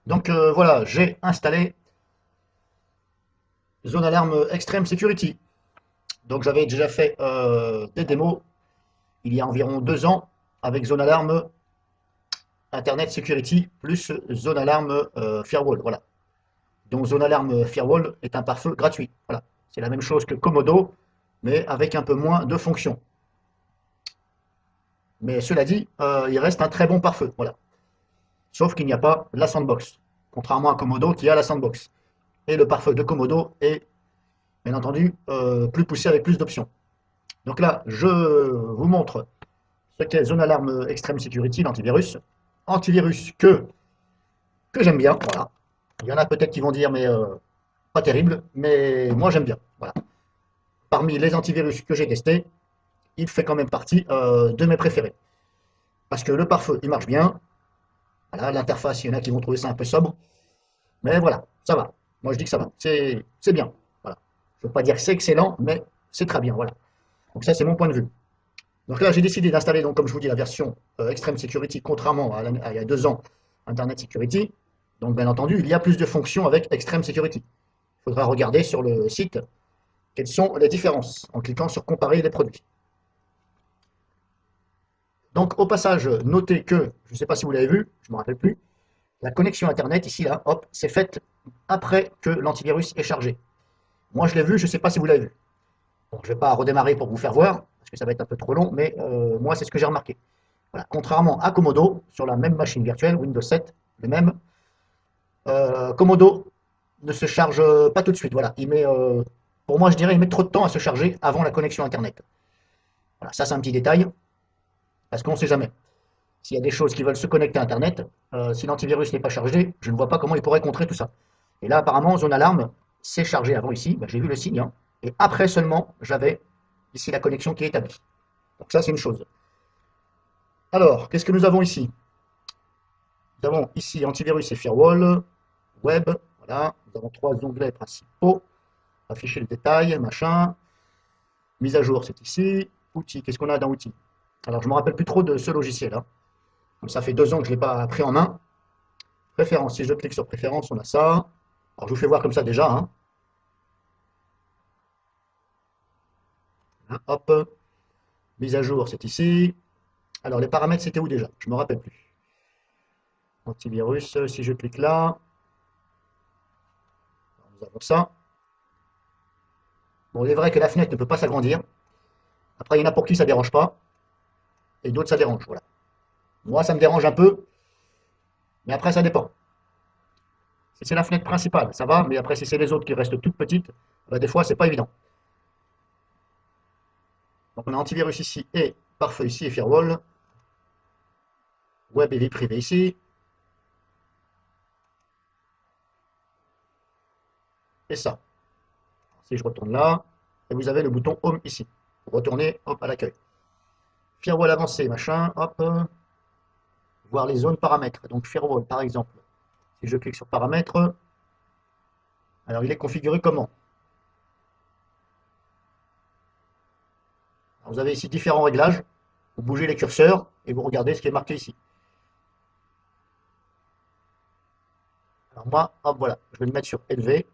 Donc voilà, j'ai installé Zone Alarme Extreme Security. Donc j'avais déjà fait des démos il y a environ 2 ans avec Zone Alarme Internet Security plus Zone Alarme Firewall. Voilà. Donc Zone Alarme Firewall est un pare-feu gratuit. Voilà. C'est la même chose que Komodo, mais avec un peu moins de fonctions. Mais cela dit, il reste un très bon pare-feu. Voilà. Sauf qu'il n'y a pas la sandbox. Contrairement à Komodo qui a la sandbox. Et le pare-feu de Komodo est bien entendu plus poussé avec plus d'options. Donc là, je vous montre ce qu'est Zone Alarme Extreme Security, l'antivirus. Antivirus que j'aime bien, voilà. Il y en a peut-être qui vont dire, mais pas terrible, mais moi j'aime bien. Voilà. Parmi les antivirus que j'ai testés, il fait quand même partie de mes préférés. Parce que le pare-feu, il marche bien. Voilà, l'interface, il y en a qui vont trouver ça un peu sobre. Mais voilà, ça va. Moi je dis que ça va. C'est bien. Voilà. Je ne veux pas dire que c'est excellent, mais c'est très bien. Voilà. Donc ça, c'est mon point de vue. Donc là, j'ai décidé d'installer, donc, comme je vous dis, la version Extreme Security, contrairement à il y a 2 ans, Internet Security. Donc, bien entendu, il y a plus de fonctions avec Extreme Security. Il faudra regarder sur le site quelles sont les différences en cliquant sur Comparer les produits. Donc, au passage, notez que, je ne sais pas si vous l'avez vu, je ne me rappelle plus, la connexion Internet, ici, là, hop, c'est faite après que l'antivirus est chargé. Moi, je l'ai vu, je ne sais pas si vous l'avez vu. Bon, je ne vais pas redémarrer pour vous faire voir, parce que ça va être un peu trop long, mais moi, c'est ce que j'ai remarqué. Voilà. Contrairement à Komodo, sur la même machine virtuelle, Windows 7, le même, Komodo ne se charge pas tout de suite. Voilà. Pour moi, je dirais, il met trop de temps à se charger avant la connexion Internet. Voilà. Ça, c'est un petit détail, parce qu'on ne sait jamais. S'il y a des choses qui veulent se connecter à Internet, si l'antivirus n'est pas chargé, je ne vois pas comment il pourrait contrer tout ça. Et là, apparemment, Zone Alarme s'est chargé avant ici. Ben, j'ai vu le signe. Hein. Et après seulement, j'avais ici la connexion qui est établie. Donc ça, c'est une chose. Alors, qu'est-ce que nous avons ici? Nous avons ici antivirus et firewall, web, voilà. Nous avons 3 onglets principaux. Afficher le détail, machin. Mise à jour, c'est ici. Outils, qu'est-ce qu'on a dans outils? Alors, je ne me rappelle plus trop de ce logiciel-là. Comme ça fait 2 ans que je ne l'ai pas pris en main. Préférences, si je clique sur préférences, on a ça. Alors, je vous fais voir comme ça déjà. Hein. Hein, hop, mise à jour, c'est ici. Alors, les paramètres, c'était où déjà? Je ne me rappelle plus. Antivirus, si je clique là, nous avons ça. Bon, il est vrai que la fenêtre ne peut pas s'agrandir. Après, il y en a pour qui ça ne dérange pas, et d'autres ça dérange. Voilà. Moi, ça me dérange un peu, mais après, ça dépend. Si c'est la fenêtre principale, ça va, mais après, si c'est les autres qui restent toutes petites, bah, des fois, c'est pas évident. Donc, on a antivirus ici, et pare-feu ici, et firewall. Web et vie privée ici. Et ça. Si je retourne là, et vous avez le bouton Home ici. Pour retourner, hop, à l'accueil. Firewall avancé, machin, hop. Voir les zones paramètres. Donc, firewall, par exemple. Si je clique sur paramètres, alors il est configuré comment? Alors, vous avez ici différents réglages. Vous bougez les curseurs et vous regardez ce qui est marqué ici. Alors moi, hop, voilà, je vais le mettre sur élevé.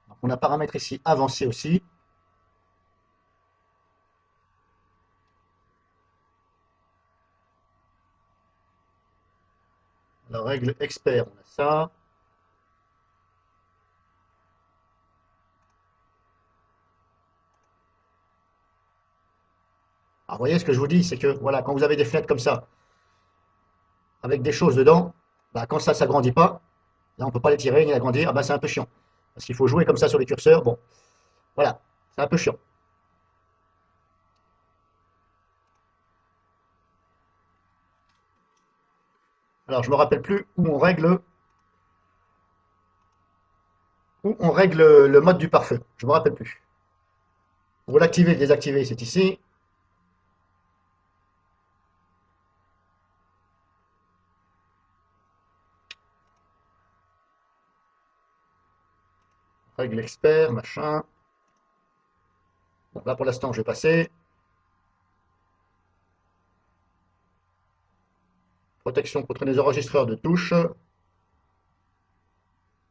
Donc, on a paramètres ici avancé aussi. La règle expert, on a ça. Alors, vous voyez ce que je vous dis, c'est que voilà, quand vous avez des fenêtres comme ça, avec des choses dedans, bah, quand ça ne s'agrandit pas, là on ne peut pas les tirer ni l'agrandir, bah, c'est un peu chiant. Parce qu'il faut jouer comme ça sur les curseurs. Bon, voilà, c'est un peu chiant. Alors je me rappelle plus où on règle le mode du pare-feu. Je me rappelle plus. Pour l'activer et le désactiver, c'est ici. Règle expert, machin. Bon, là pour l'instant, je vais passer. Protection contre les enregistreurs de touches.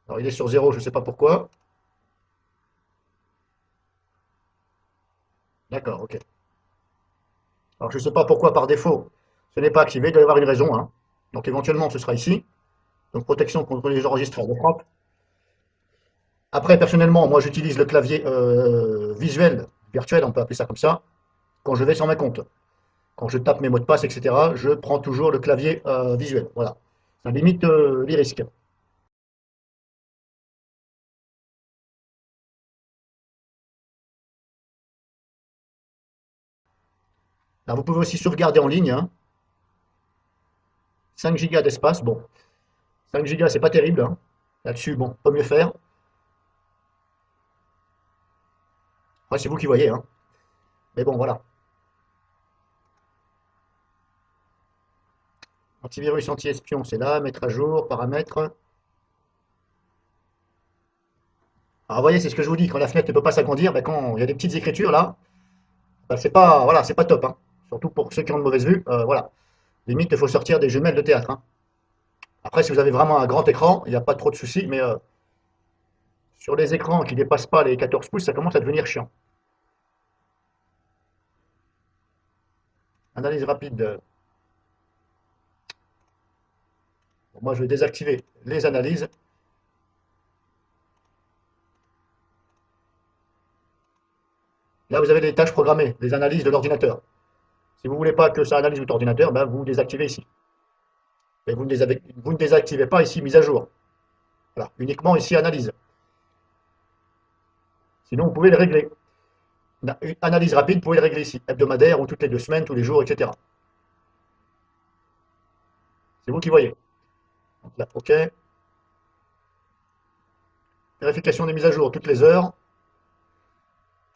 Alors il est sur 0, je ne sais pas pourquoi. D'accord, ok. Alors je ne sais pas pourquoi par défaut, ce n'est pas activé, il doit y avoir une raison, hein. Donc éventuellement, ce sera ici. Donc protection contre les enregistreurs de frappe. Après, personnellement, moi j'utilise le clavier visuel, virtuel, on peut appeler ça comme ça, quand je vais sur ma compte. Quand je tape mes mots de passe, etc., je prends toujours le clavier visuel. Voilà. Ça limite les risques. Alors, vous pouvez aussi sauvegarder en ligne, hein. 5 gigas d'espace. Bon, 5 gigas, c'est pas terrible, hein. Là-dessus, bon, peut mieux faire. Après, c'est vous qui voyez, hein. Mais bon, voilà. Antivirus, anti-espion, c'est là. Mettre à jour, paramètres. Alors, vous voyez, c'est ce que je vous dis. Quand la fenêtre ne peut pas s'agrandir, ben, quand il y a des petites écritures là, ben, c'est pas, voilà, c'est pas top, hein. Surtout pour ceux qui ont de mauvaise vue. Voilà. Limite, il faut sortir des jumelles de théâtre, hein. Après, si vous avez vraiment un grand écran, il n'y a pas trop de soucis, mais sur les écrans qui ne dépassent pas les 14 pouces, ça commence à devenir chiant. Analyse rapide. Bon, moi, je vais désactiver les analyses. Là, vous avez les tâches programmées, les analyses de l'ordinateur. Si vous ne voulez pas que ça analyse votre ordinateur, ben, vous désactivez ici. Mais vous ne désactivez pas ici mise à jour. Voilà, uniquement ici analyse. Sinon, vous pouvez le régler. Une analyse rapide, vous pouvez le régler ici, hebdomadaire ou toutes les 2 semaines, tous les jours, etc. C'est vous qui voyez. Donc là, OK. Vérification des mises à jour toutes les heures.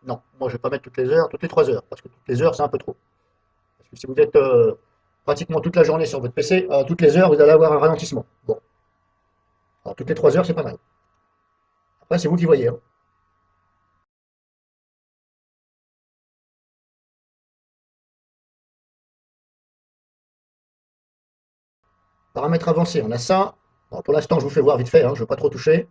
Non, moi je ne vais pas mettre toutes les heures, toutes les 3 heures, parce que toutes les heures c'est un peu trop. Parce que si vous êtes pratiquement toute la journée sur votre PC, toutes les heures vous allez avoir un ralentissement. Bon, alors toutes les 3 heures c'est pas mal. Après c'est vous qui voyez, hein. Paramètres avancés, on a ça. Bon, pour l'instant je vous fais voir vite fait, hein, je ne veux pas trop toucher.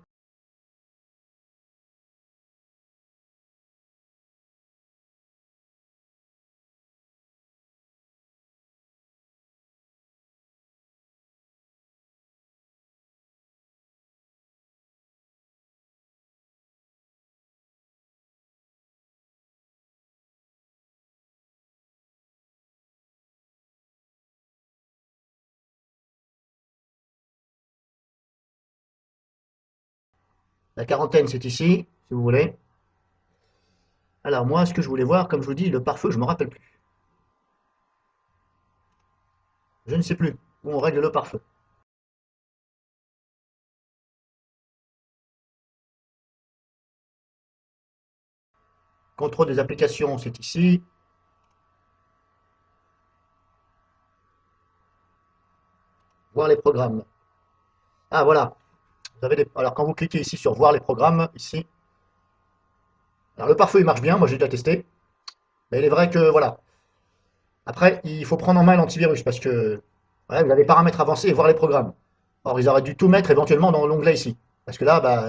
La quarantaine c'est ici, si vous voulez. Alors moi ce que je voulais voir, comme je vous dis, le pare-feu je ne me rappelle plus. Je ne sais plus où on règle le pare-feu. Contrôle des applications c'est ici. Voir les programmes. Ah voilà, alors quand vous cliquez ici sur voir les programmes, ici, alors le pare-feu il marche bien, moi j'ai déjà testé, mais il est vrai que voilà. Après, il faut prendre en main l'antivirus parce que ouais, vous avez paramètres avancés et voir les programmes. Or, ils auraient dû tout mettre éventuellement dans l'onglet ici. Parce que là, bah,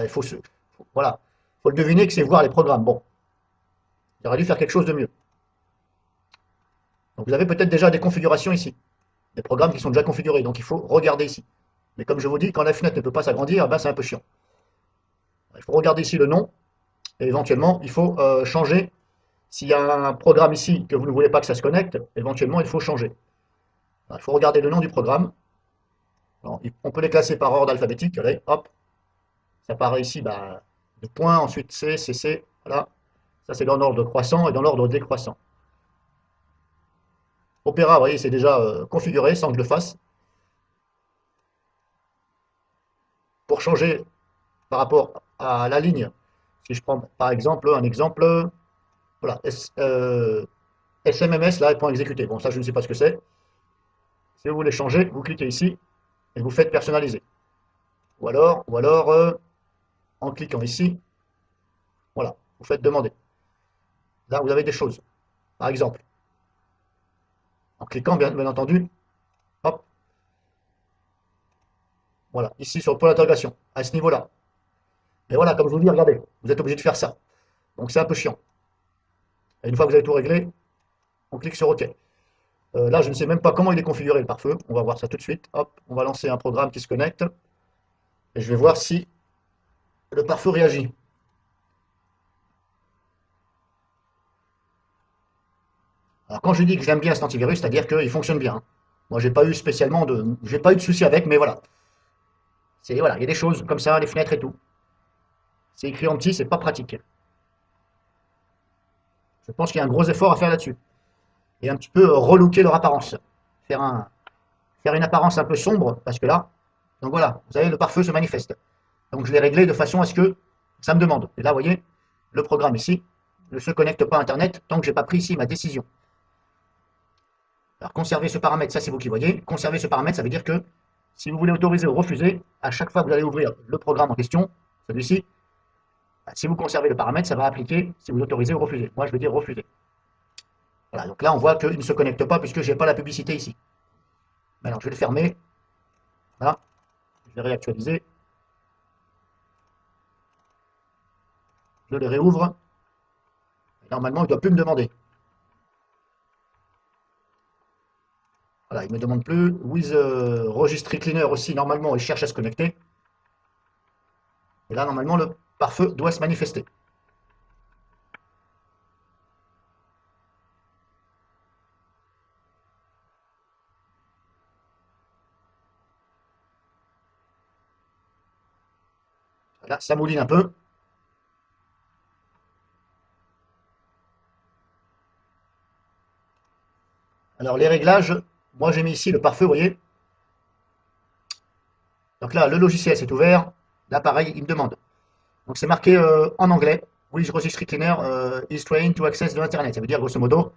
voilà, faut le deviner que c'est voir les programmes. Bon, il aurait dû faire quelque chose de mieux. Donc vous avez peut-être déjà des configurations ici, des programmes qui sont déjà configurés. Donc il faut regarder ici. Mais comme je vous dis, quand la fenêtre ne peut pas s'agrandir, ben, c'est un peu chiant. Il faut regarder ici le nom et éventuellement il faut changer. S'il y a un programme ici que vous ne voulez pas que ça se connecte, éventuellement il faut changer. Alors, il faut regarder le nom du programme. Alors, on peut les classer par ordre alphabétique. Allez, hop, ça paraît ici bah, de points, ensuite C, C, C. Voilà. Ça, c'est dans l'ordre croissant et dans l'ordre décroissant. Opéra, vous voyez, c'est déjà configuré sans que je le fasse. Pour changer par rapport à la ligne, si je prends par exemple un exemple, voilà, SMMS, là, point exécuté. Bon, ça, je ne sais pas ce que c'est. Si vous voulez changer, vous cliquez ici et vous faites personnaliser. Ou alors en cliquant ici, voilà, vous faites demander. Là, vous avez des choses. Par exemple, en cliquant, bien entendu, hop, voilà, ici sur le point d'interrogation, à ce niveau-là. Et voilà, comme je vous dis, regardez, vous êtes obligé de faire ça. Donc c'est un peu chiant. Et une fois que vous avez tout réglé, on clique sur OK. Là, je ne sais même pas comment il est configuré le pare-feu. On va voir ça tout de suite. Hop, on va lancer un programme qui se connecte. Et je vais voir si le pare-feu réagit. Alors quand je dis que j'aime bien cet antivirus, c'est-à-dire qu'il fonctionne bien, hein. Moi, j'ai pas eu de soucis avec, mais voilà. Voilà, il y a des choses comme ça, les fenêtres et tout. C'est écrit en petit, c'est pas pratique. Je pense qu'il y a un gros effort à faire là-dessus. Et un petit peu relooker leur apparence. Faire, un, faire une apparence un peu sombre, parce que là, donc voilà, vous savez, le pare-feu se manifeste. Donc je l'ai réglé de façon à ce que ça me demande. Et là, vous voyez, le programme ici ne se connecte pas à Internet tant que je n'ai pas pris ici ma décision. Alors conserver ce paramètre, ça c'est vous qui voyez. Conserver ce paramètre, ça veut dire que si vous voulez autoriser ou refuser, à chaque fois que vous allez ouvrir le programme en question, celui-ci, si vous conservez le paramètre, ça va appliquer si vous autorisez ou refusez. Moi, je vais dire refuser. Voilà, donc là, on voit qu'il ne se connecte pas puisque je n'ai pas la publicité ici. Maintenant, je vais le fermer. Voilà, je vais réactualiser. Je le réouvre. Normalement, il ne doit plus me demander. Voilà, il ne me demande plus. With Registry Cleaner aussi, normalement, il cherche à se connecter. Et là, normalement, le pare-feu doit se manifester. Là, ça mouline un peu. Alors, les réglages, moi, j'ai mis ici le pare-feu, vous voyez. Donc là, le logiciel s'est ouvert. Là, pareil, il me demande. Donc, c'est marqué en anglais. With Registry Cleaner is trying to access the Internet. Ça veut dire, grosso modo,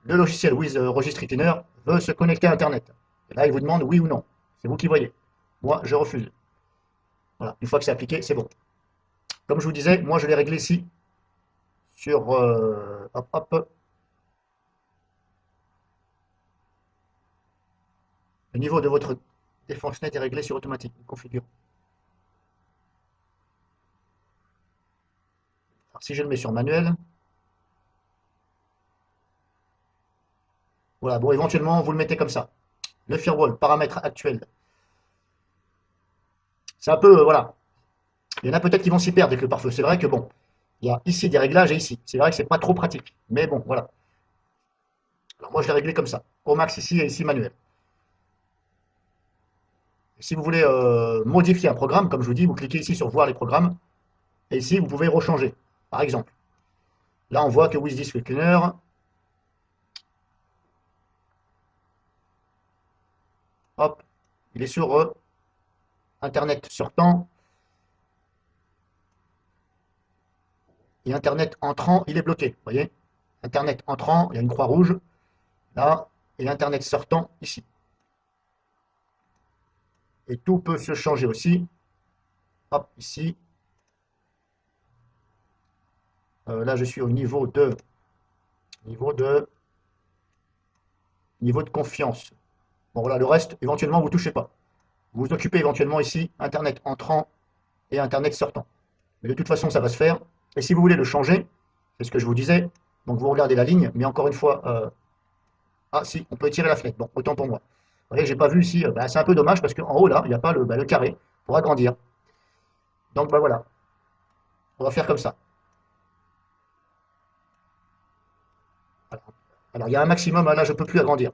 le logiciel With Registry Cleaner veut se connecter à Internet. Et là, il vous demande oui ou non. C'est vous qui voyez. Moi, je refuse. Voilà, une fois que c'est appliqué, c'est bon. Comme je vous disais, moi, je l'ai réglé ici sur hop, hop, le niveau de votre défense net est réglé sur automatique. Configure. Alors, si je le mets sur manuel, voilà, bon, éventuellement, vous le mettez comme ça. Le firewall, paramètre actuel. C'est un peu, voilà. Il y en a peut-être qui vont s'y perdre avec le pare-feu. C'est vrai que bon, il y a ici des réglages et ici. C'est vrai que c'est pas trop pratique. Mais bon, voilà. Alors moi, je l'ai réglé comme ça. Au max ici et ici manuel. Et si vous voulez modifier un programme, comme je vous dis, vous cliquez ici sur voir les programmes. Et ici, vous pouvez rechanger. Par exemple, là, on voit que With Disk Cleaner, hop, il est sur Internet sortant. Et Internet entrant, il est bloqué. Vous voyez, Internet entrant, il y a une croix rouge. Là, et Internet sortant, ici. Et tout peut se changer aussi. Hop, ici. Là, je suis au niveau de, niveau de confiance. Bon, voilà, le reste, éventuellement, vous ne touchez pas. Vous vous occupez éventuellement ici, Internet entrant et Internet sortant. Mais de toute façon, ça va se faire. Et si vous voulez le changer, c'est ce que je vous disais, donc vous regardez la ligne, mais encore une fois, ah si, on peut étirer la fenêtre. Bon, autant pour moi. Vous voyez, j'ai pas vu ici, bah, c'est un peu dommage parce qu'en haut là, il n'y a pas le carré pour agrandir. Donc bah voilà, on va faire comme ça. Alors, il y a un maximum, hein, là je ne peux plus agrandir.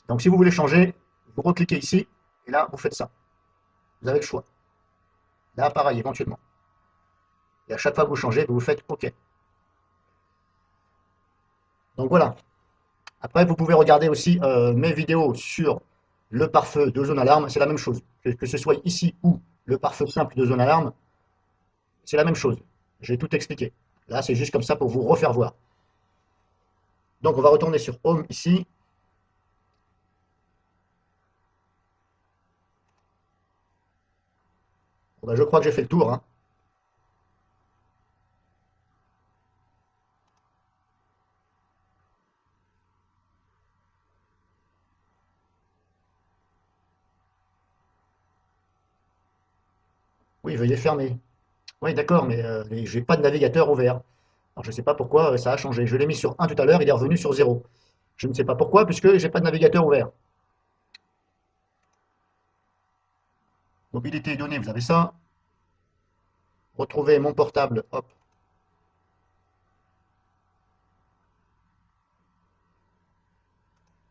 Donc si vous voulez changer, vous recliquez ici, et là vous faites ça. Vous avez le choix. Là pareil, éventuellement. Et à chaque fois que vous changez, vous faites OK. Donc voilà. Après, vous pouvez regarder aussi mes vidéos sur le pare-feu de zone alarme, c'est la même chose. Que ce soit ici ou le pare-feu simple de zone alarme, c'est la même chose. J'ai tout expliqué. Là, c'est juste comme ça pour vous refaire voir. Donc, on va retourner sur Home ici. Bon, ben, je crois que j'ai fait le tour, hein. Oui, veuillez fermer. Oui, d'accord, mais j'ai pas de navigateur ouvert. Alors, je ne sais pas pourquoi ça a changé. Je l'ai mis sur 1 tout à l'heure, il est revenu sur 0. Je ne sais pas pourquoi, puisque j'ai pas de navigateur ouvert. Mobilité et données, vous avez ça. Retrouver mon portable, hop,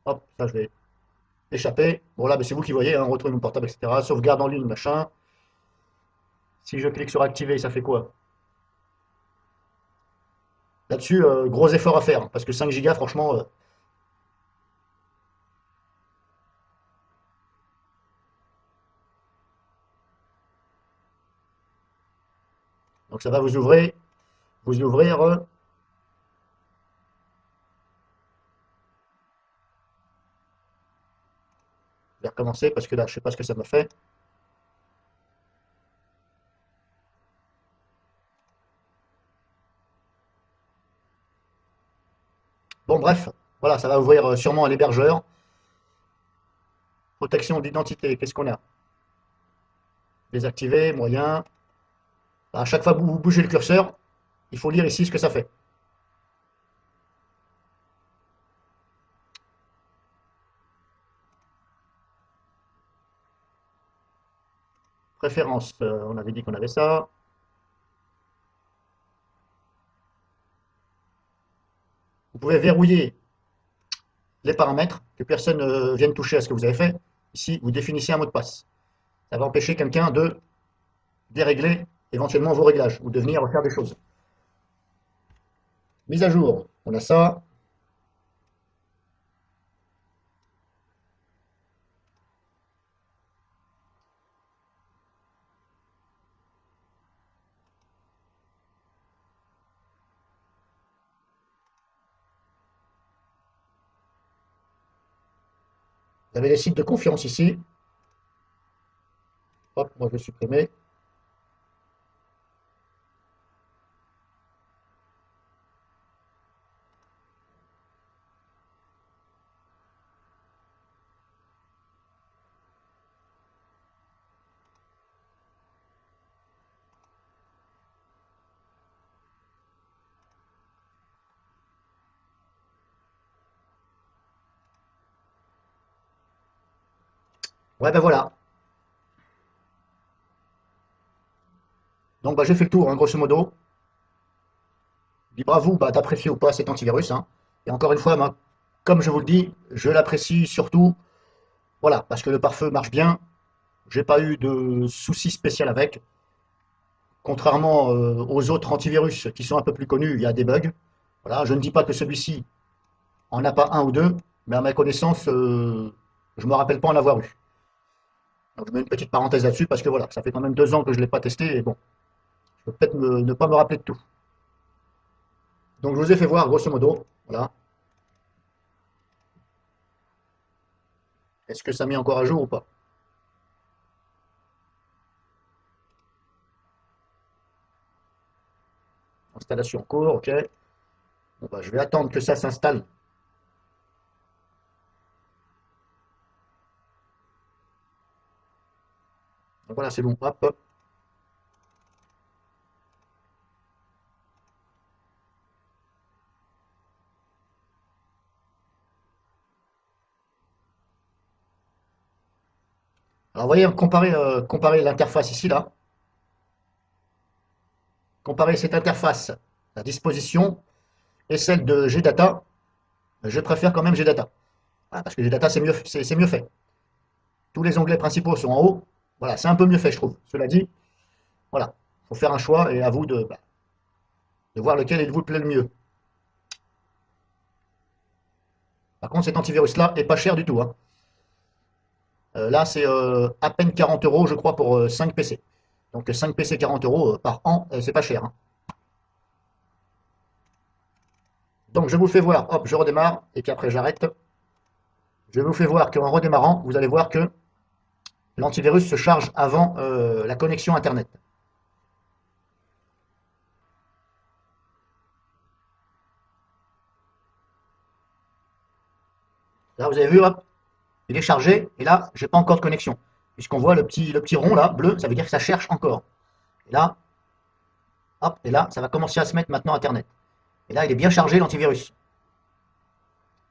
hop, ça je vais échapper. Bon là, ben, c'est vous qui voyez, hein, retrouver mon portable, etc. Sauvegarde en ligne, machin. Si je clique sur activer, ça fait quoi? Là-dessus, gros effort à faire, parce que 5 gigas, franchement, donc ça va vous ouvrir, je vais recommencer parce que là, je sais pas ce que ça m'a fait. Bon, bref, voilà, ça va ouvrir sûrement à l'hébergeur. Protection d'identité, qu'est-ce qu'on a? Désactiver, moyen. À chaque fois que vous bougez le curseur, il faut lire ici ce que ça fait. Préférence, on avait dit qu'on avait ça. Vous pouvez verrouiller les paramètres, que personne ne vienne toucher à ce que vous avez fait. Ici, vous définissez un mot de passe. Ça va empêcher quelqu'un de dérégler éventuellement vos réglages ou de venir faire des choses. Mise à jour, on a ça. Vous avez les sites de confiance ici. Hop, moi je vais supprimer. Ouais, ben voilà. Donc bah, j'ai fait le tour, hein, grosso modo. Libre à vous bah, d'apprécier ou pas cet antivirus, hein. Et encore une fois, moi, comme je vous le dis, je l'apprécie surtout, voilà, parce que le pare-feu marche bien. J'ai pas eu de soucis spécial avec. Contrairement aux autres antivirus qui sont un peu plus connus, il y a des bugs. Voilà, je ne dis pas que celui-ci en a pas un ou deux, mais à ma connaissance, je ne me rappelle pas en avoir eu. Donc je mets une petite parenthèse là-dessus parce que voilà, ça fait quand même 2 ans que je ne l'ai pas testé et bon, je peux peut-être ne pas me rappeler de tout. Donc je vous ai fait voir grosso modo, voilà. Est-ce que ça met encore à jour ou pas? Installation en cours, ok. Bon, bah, je vais attendre que ça s'installe. Donc voilà, c'est bon. Hop. Alors vous voyez, comparer l'interface ici, là. Comparer cette interface, la disposition, et celle de GData, je préfère quand même GData. Voilà, parce que GData, c'est mieux fait. Tous les onglets principaux sont en haut. Voilà, c'est un peu mieux fait, je trouve. Cela dit, voilà, il faut faire un choix et à vous de voir lequel il vous plaît le mieux. Par contre, cet antivirus-là est pas cher du tout, hein. Là, c'est à peine 40 euros, je crois, pour 5 PC. Donc 5 PC 40 euros par an, c'est pas cher, hein. Donc je vous fais voir, hop, je redémarre, et puis après j'arrête. Je vous fais voir qu'en redémarrant, vous allez voir que l'antivirus se charge avant la connexion Internet. Là, vous avez vu, hop, il est chargé, et là, j'ai pas encore de connexion. Puisqu'on voit le petit rond là, bleu, ça veut dire que ça cherche encore. Et là, hop, et là, ça va commencer à se mettre maintenant Internet. Et là, il est bien chargé l'antivirus.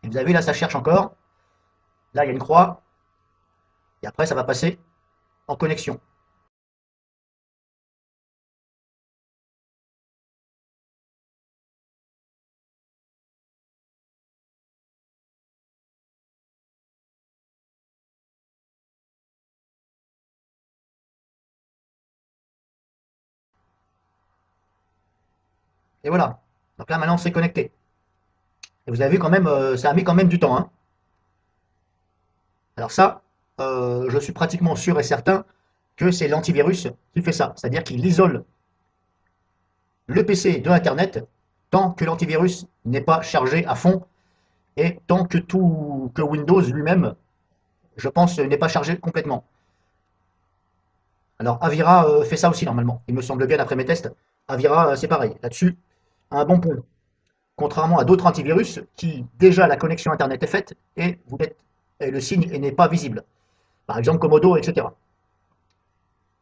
Et vous avez vu, là, ça cherche encore. Là, il y a une croix. Et après, ça va passer en connexion. Et voilà. Donc là, maintenant, c'est connecté. Et vous avez vu quand même, ça a mis quand même du temps, hein. Alors ça, je suis pratiquement sûr et certain que c'est l'antivirus qui fait ça. C'est-à-dire qu'il isole le PC de Internet tant que l'antivirus n'est pas chargé à fond et tant que Windows lui-même, je pense, n'est pas chargé complètement. Alors Avira fait ça aussi normalement. Il me semble bien d'après mes tests. Avira, c'est pareil. Là-dessus, un bon point. Contrairement à d'autres antivirus qui, déjà, la connexion Internet est faite et le signe n'est pas visible. Par exemple, Komodo, etc.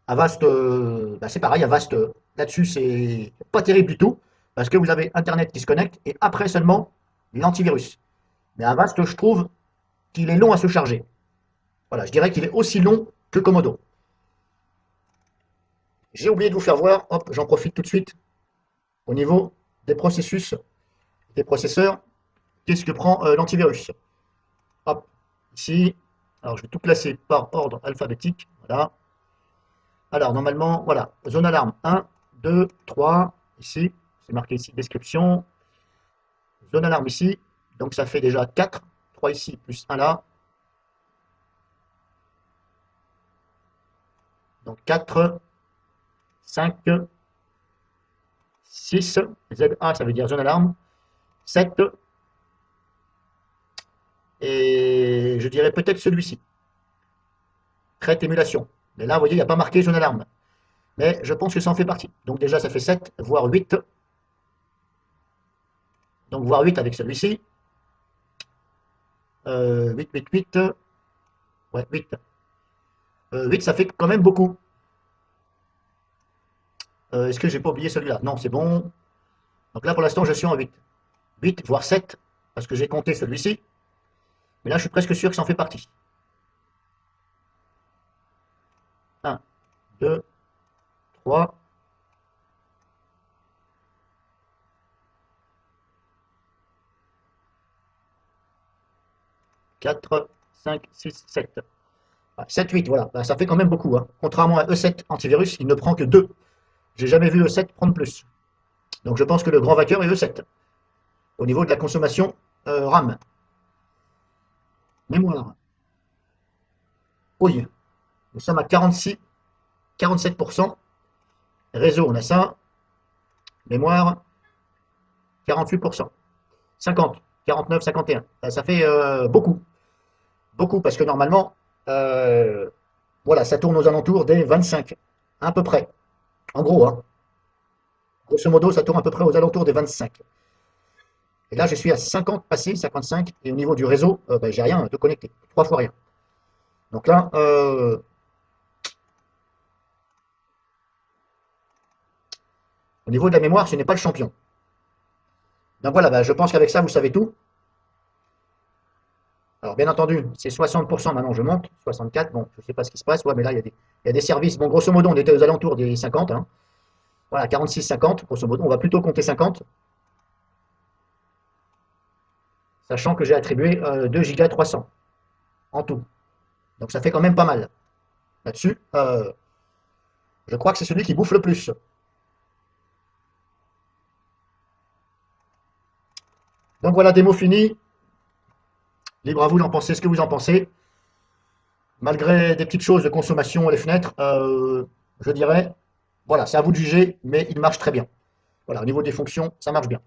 Avast, bah, c'est pareil, Avast, là-dessus, c'est pas terrible du tout, parce que vous avez Internet qui se connecte, et après seulement l'antivirus. Mais Avast, je trouve qu'il est long à se charger. Voilà, je dirais qu'il est aussi long que Komodo. J'ai oublié de vous faire voir, hop, j'en profite tout de suite, au niveau des processus, des processeurs, qu'est-ce que prend l'antivirus. Hop, ici, alors je vais tout classer par ordre alphabétique, voilà. Alors normalement, voilà, zone alarme 1, 2, 3, ici, c'est marqué ici, description, zone alarme ici, donc ça fait déjà 4, 3 ici, plus 1 là, donc 4, 5, 6, ZA ça veut dire zone alarme, 7, et je dirais peut-être celui-ci, traite émulation. Mais là, vous voyez, il n'y a pas marqué zone alarme. Mais je pense que ça en fait partie. Donc déjà, ça fait 7, voire 8. Donc voire 8 avec celui-ci. 8, 8, 8. Ouais, 8. 8, ça fait quand même beaucoup. Est-ce que j'ai pas oublié celui-là? Non, c'est bon. Donc là, pour l'instant, je suis en 8. 8, voire 7, parce que j'ai compté celui-ci. Mais là, je suis presque sûr que ça en fait partie. 1, 2, 3, 4, 5, 6, 7. 7, 8, voilà. Bah, ça fait quand même beaucoup, hein. Contrairement à E7 antivirus, il ne prend que 2. J'ai jamais vu E7 prendre plus. Donc je pense que le grand vainqueur est E7. Au niveau de la consommation RAM. Mémoire. Oui, nous sommes à 46, 47%. Réseau, on a ça. Mémoire, 48%. 50, 49, 51. Ça fait beaucoup. Beaucoup, parce que normalement, euh, voilà, ça tourne aux alentours des 25. À peu près. En gros, hein. Grosso modo, ça tourne à peu près aux alentours des 25. Et là, je suis à 50 passé, 55. Et au niveau du réseau, ben, j'ai rien de connecté. 3 fois rien. Donc là, au niveau de la mémoire, ce n'est pas le champion. Donc voilà, ben, je pense qu'avec ça, vous savez tout. Alors bien entendu, c'est 60% maintenant, je monte, 64, bon, je ne sais pas ce qui se passe, ouais, mais là, il y a des services, bon, grosso modo, on était aux alentours des 50, hein. Voilà, 46, 50, grosso modo, on va plutôt compter 50, sachant que j'ai attribué 2 Go 300 en tout. Donc ça fait quand même pas mal. Là-dessus, je crois que c'est celui qui bouffe le plus. Donc voilà, démo finie, libre à vous d'en penser ce que vous en pensez. Malgré des petites choses de consommation, les fenêtres, je dirais, voilà, c'est à vous de juger, mais il marche très bien. Voilà, au niveau des fonctions, ça marche bien.